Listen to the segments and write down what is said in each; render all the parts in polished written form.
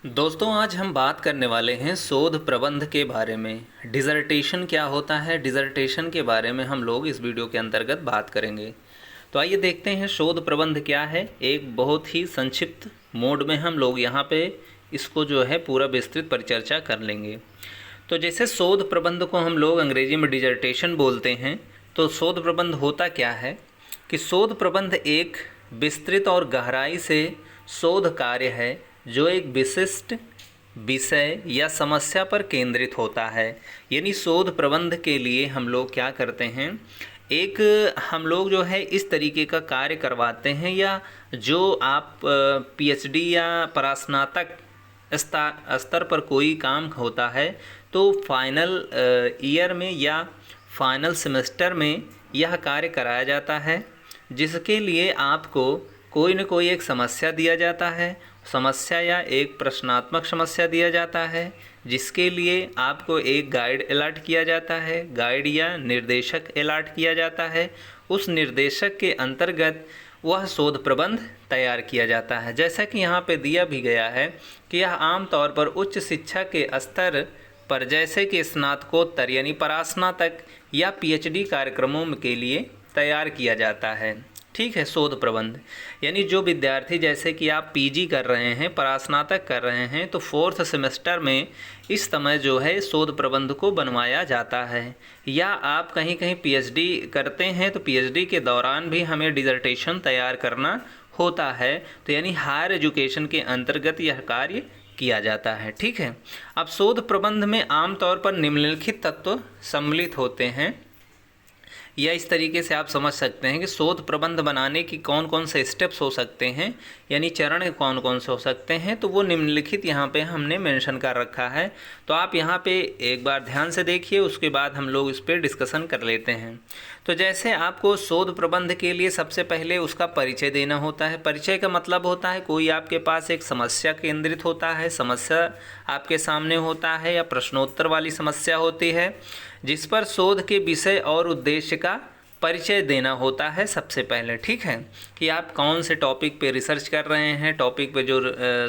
दोस्तों आज हम बात करने वाले हैं शोध प्रबंध के बारे में। डिसर्टेशन क्या होता है, डिसर्टेशन के बारे में हम लोग इस वीडियो के अंतर्गत बात करेंगे। तो आइए देखते हैं शोध प्रबंध क्या है। एक बहुत ही संक्षिप्त मोड में हम लोग यहाँ पे इसको जो है पूरा विस्तृत परिचर्चा कर लेंगे। तो जैसे शोध प्रबंध को हम लोग अंग्रेजी में डिसर्टेशन बोलते हैं, तो शोध प्रबंध होता क्या है कि शोध प्रबंध एक विस्तृत और गहराई से शोध कार्य है जो एक विशिष्ट विषय या समस्या पर केंद्रित होता है। यानी शोध प्रबंध के लिए हम लोग क्या करते हैं, एक हम लोग जो है इस तरीके का कार्य करवाते हैं, या जो आप पीएचडी या परास्नातक स्तर पर कोई काम होता है तो फाइनल ईयर में या फाइनल सेमेस्टर में यह कार्य कराया जाता है, जिसके लिए आपको कोई न कोई एक समस्या दिया जाता है, समस्या या एक प्रश्नात्मक समस्या दिया जाता है, जिसके लिए आपको एक गाइड अलॉट किया जाता है, गाइड या निर्देशक अलॉट किया जाता है। उस निर्देशक के अंतर्गत वह शोध प्रबंध तैयार किया जाता है। जैसा कि यहाँ पे दिया भी गया है कि यह आमतौर पर उच्च शिक्षा के स्तर पर जैसे कि स्नातकोत्तर यानी परास्नातक या पीएचडी कार्यक्रमों के लिए तैयार किया जाता है। ठीक है, शोध प्रबंध यानी जो विद्यार्थी जैसे कि आप पीजी कर रहे हैं, परास्नातक कर रहे हैं, तो 4th सेमेस्टर में इस समय जो है शोध प्रबंध को बनवाया जाता है। या आप कहीं कहीं पीएचडी करते हैं तो पीएचडी के दौरान भी हमें डिसर्टेशन तैयार करना होता है। तो यानी हायर एजुकेशन के अंतर्गत यह कार्य किया जाता है। ठीक है, अब शोध प्रबंध में आमतौर पर निम्नलिखित तत्व सम्मिलित होते हैं, या इस तरीके से आप समझ सकते हैं कि शोध प्रबंध बनाने की कौन कौन से स्टेप्स हो सकते हैं, यानी चरण कौन कौन से हो सकते हैं, तो वो निम्नलिखित यहाँ पे हमने मेंशन कर रखा है। तो आप यहाँ पे एक बार ध्यान से देखिए, उसके बाद हम लोग इस पर डिस्कशन कर लेते हैं। तो जैसे आपको शोध प्रबंध के लिए सबसे पहले उसका परिचय देना होता है। परिचय का मतलब होता है कोई आपके पास एक समस्या केंद्रित होता है, समस्या आपके सामने होता है या प्रश्नोत्तर वाली समस्या होती है, जिस पर शोध के विषय और उद्देश्य का परिचय देना होता है सबसे पहले। ठीक है, कि आप कौन से टॉपिक पे रिसर्च कर रहे हैं, टॉपिक पे जो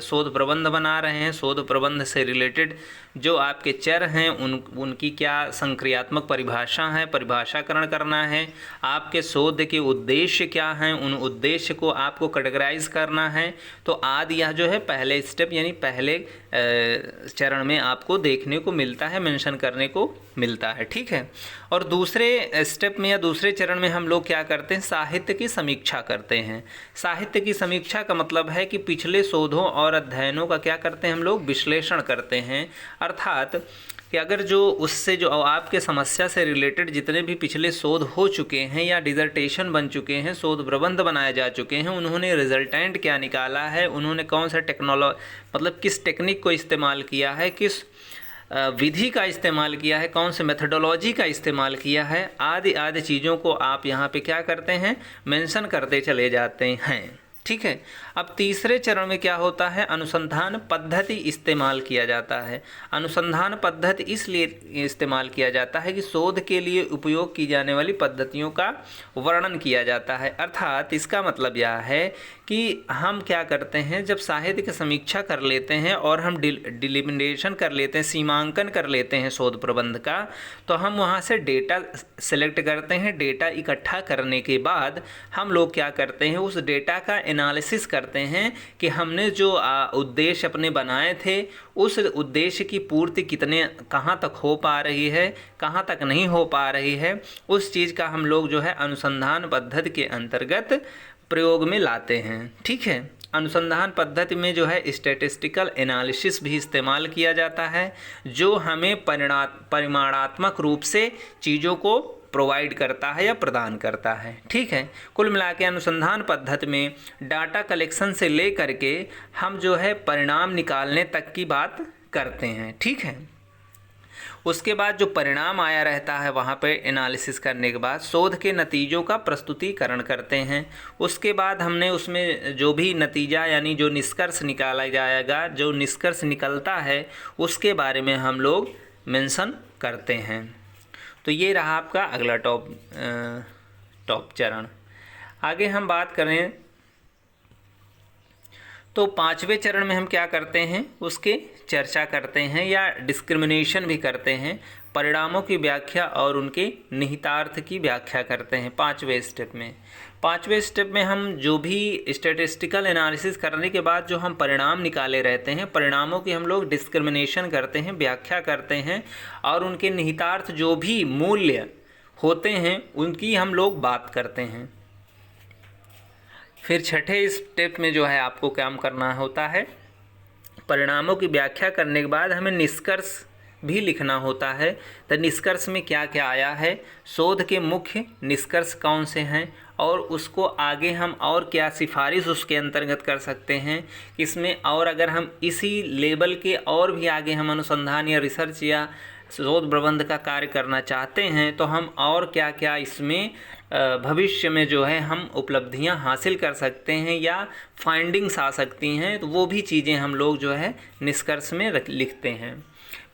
शोध प्रबंध बना रहे हैं, शोध प्रबंध से रिलेटेड जो आपके चर हैं उनकी क्या संक्रियात्मक परिभाषा है, परिभाषाकरण करना है, आपके शोध के उद्देश्य क्या हैं, उन उद्देश्य को आपको कैटेगराइज करना है। तो आदि यह जो है पहले स्टेप यानी पहले चरण में आपको देखने को मिलता है, मेंशन करने को मिलता है। ठीक है, और दूसरे स्टेप में या दूसरे चरण में हम लोग क्या करते हैं, साहित्य की समीक्षा करते हैं। साहित्य की समीक्षा का मतलब है कि पिछले शोधों और अध्ययनों का क्या करते हैं, हम लोग विश्लेषण करते हैं। अर्थात कि अगर जो उससे जो आपके समस्या से रिलेटेड जितने भी पिछले शोध हो चुके हैं या डिसर्टेशन बन चुके हैं, शोध प्रबंध बनाए जा चुके हैं, उन्होंने रिजल्टेंट क्या निकाला है, उन्होंने कौन सा मतलब किस टेक्निक को इस्तेमाल किया है, किस विधि का इस्तेमाल किया है, कौन से मेथडोलॉजी का इस्तेमाल किया है, आदि आदि चीज़ों को आप यहाँ पे क्या करते हैं, मेंशन करते चले जाते हैं। ठीक है, अब तीसरे चरण में क्या होता है, अनुसंधान पद्धति इस्तेमाल किया जाता है। अनुसंधान पद्धति इसलिए इस्तेमाल किया जाता है कि शोध के लिए उपयोग की जाने वाली पद्धतियों का वर्णन किया जाता है। अर्थात इसका मतलब यह है कि हम क्या करते हैं, जब साहित्य की समीक्षा कर लेते हैं और हम डिलिमिटेशन कर लेते हैं, सीमांकन कर लेते हैं शोध प्रबंध का, तो हम वहाँ से डेटा सेलेक्ट करते हैं। डेटा इकट्ठा करने के बाद हम लोग क्या करते हैं, उस डेटा का एनालिसिस करते हैं कि हमने जो उद्देश्य अपने बनाए थे, उस उद्देश्य की पूर्ति कहाँ तक हो पा रही है, कहाँ तक नहीं हो पा रही है, उस चीज़ का हम लोग जो है अनुसंधान पद्धति के अंतर्गत प्रयोग में लाते हैं। ठीक है, अनुसंधान पद्धति में जो है स्टैटिस्टिकल एनालिसिस भी इस्तेमाल किया जाता है, जो हमें परिमाणात्मक रूप से चीज़ों को प्रोवाइड करता है या प्रदान करता है। ठीक है, कुल मिला के अनुसंधान पद्धति में डाटा कलेक्शन से ले करके हम जो है परिणाम निकालने तक की बात करते हैं। ठीक है, उसके बाद जो परिणाम आया रहता है वहाँ पे एनालिसिस करने के बाद शोध के नतीजों का प्रस्तुतिकरण करते हैं। उसके बाद हमने उसमें जो भी नतीजा यानी जो निष्कर्ष निकाला जाएगा, जो निष्कर्ष निकलता है, उसके बारे में हम लोग मेंशन करते हैं। तो ये रहा आपका अगला टॉप चरण। आगे हम बात करें तो 5वें चरण में हम क्या करते हैं, उसके चर्चा करते हैं या डिस्क्रिमिनेशन भी करते हैं, परिणामों की व्याख्या और उनके निहितार्थ की व्याख्या करते हैं 5वें स्टेप में। 5वें स्टेप में हम जो भी स्टैटिस्टिकल एनालिसिस करने के बाद जो हम परिणाम निकाले रहते हैं, परिणामों की हम लोग डिस्क्रिमिनेशन करते हैं, व्याख्या करते हैं और उनके निहितार्थ जो भी मूल्य होते हैं उनकी हम लोग बात करते हैं। फिर छठे स्टेप में जो है आपको काम करना होता है, परिणामों की व्याख्या करने के बाद हमें निष्कर्ष भी लिखना होता है। तो निष्कर्ष में क्या क्या आया है, शोध के मुख्य निष्कर्ष कौन से हैं और उसको आगे हम और क्या सिफारिश उसके अंतर्गत कर सकते हैं इसमें, और अगर हम इसी लेवल के और भी आगे हम अनुसंधान या रिसर्च या शोध प्रबंध का कार्य करना चाहते हैं तो हम और क्या क्या इसमें भविष्य में जो है हम उपलब्धियां हासिल कर सकते हैं या फाइंडिंग्स आ सकती हैं, तो वो भी चीज़ें हम लोग जो है निष्कर्ष में लिखते हैं।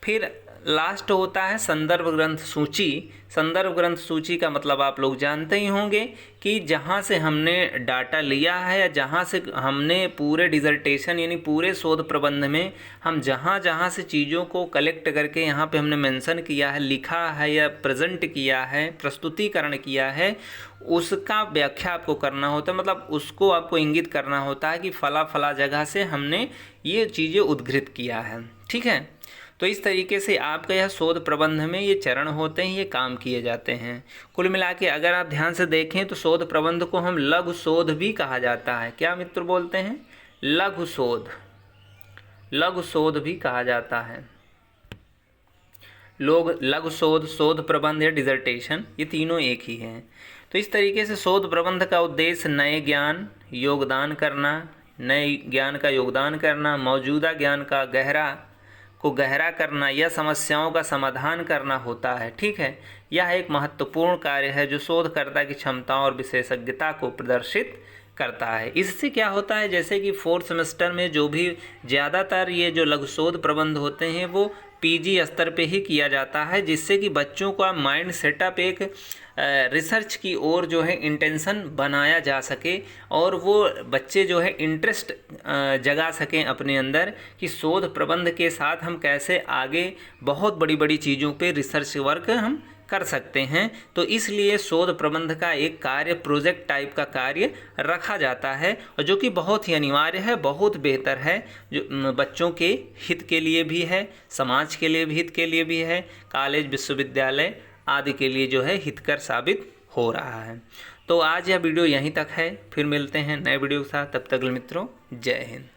फिर लास्ट होता है संदर्भ ग्रंथ सूची। संदर्भ ग्रंथ सूची का मतलब आप लोग जानते ही होंगे कि जहाँ से हमने डाटा लिया है या जहाँ से हमने पूरे डिसर्टेशन यानी पूरे शोध प्रबंध में हम जहाँ जहाँ से चीज़ों को कलेक्ट करके यहाँ पे हमने मेंशन किया है, लिखा है या प्रेजेंट किया है, प्रस्तुतिकरण किया है, उसका व्याख्या आपको करना होता है। मतलब उसको आपको इंगित करना होता है कि फला फला जगह से हमने ये चीज़ें उद्धृत किया है। ठीक है, तो इस तरीके से आपका यह शोध प्रबंध में ये चरण होते हैं, ये काम किए जाते हैं। कुल मिला के अगर आप ध्यान से देखें तो शोध प्रबंध को हम लघु शोध भी कहा जाता है। क्या मित्र बोलते हैं? लघु शोध, लघु शोध भी कहा जाता है। लोग लघु शोध, शोध प्रबंध या डिसर्टेशन, ये तीनों एक ही हैं। तो इस तरीके से शोध प्रबंध का उद्देश्य नए ज्ञान योगदान करना, नए ज्ञान का योगदान करना, मौजूदा ज्ञान का गहरा करना या समस्याओं का समाधान करना होता है। ठीक है, यह एक महत्वपूर्ण कार्य है जो शोधकर्ता की क्षमताओं और विशेषज्ञता को प्रदर्शित करता है। इससे क्या होता है, जैसे कि 4th सेमेस्टर में जो भी ज़्यादातर ये जो लघु शोध प्रबंध होते हैं वो पीजी स्तर पे ही किया जाता है, जिससे कि बच्चों का माइंड सेटअप एक रिसर्च की ओर जो है इंटेंशन बनाया जा सके और वो बच्चे जो है इंटरेस्ट जगा सकें अपने अंदर कि शोध प्रबंध के साथ हम कैसे आगे बहुत बड़ी बड़ी चीज़ों पे रिसर्च वर्क हम कर सकते हैं। तो इसलिए शोध प्रबंध का एक कार्य प्रोजेक्ट टाइप का कार्य रखा जाता है और जो कि बहुत ही अनिवार्य है, बहुत बेहतर है, जो बच्चों के हित के लिए भी है, समाज के लिए भी हित के लिए भी है, कॉलेज विश्वविद्यालय आदि के लिए जो है हितकर साबित हो रहा है। तो आज यह वीडियो यहीं तक है, फिर मिलते हैं नए वीडियो के साथ। तब तक मित्रों, जय हिंद।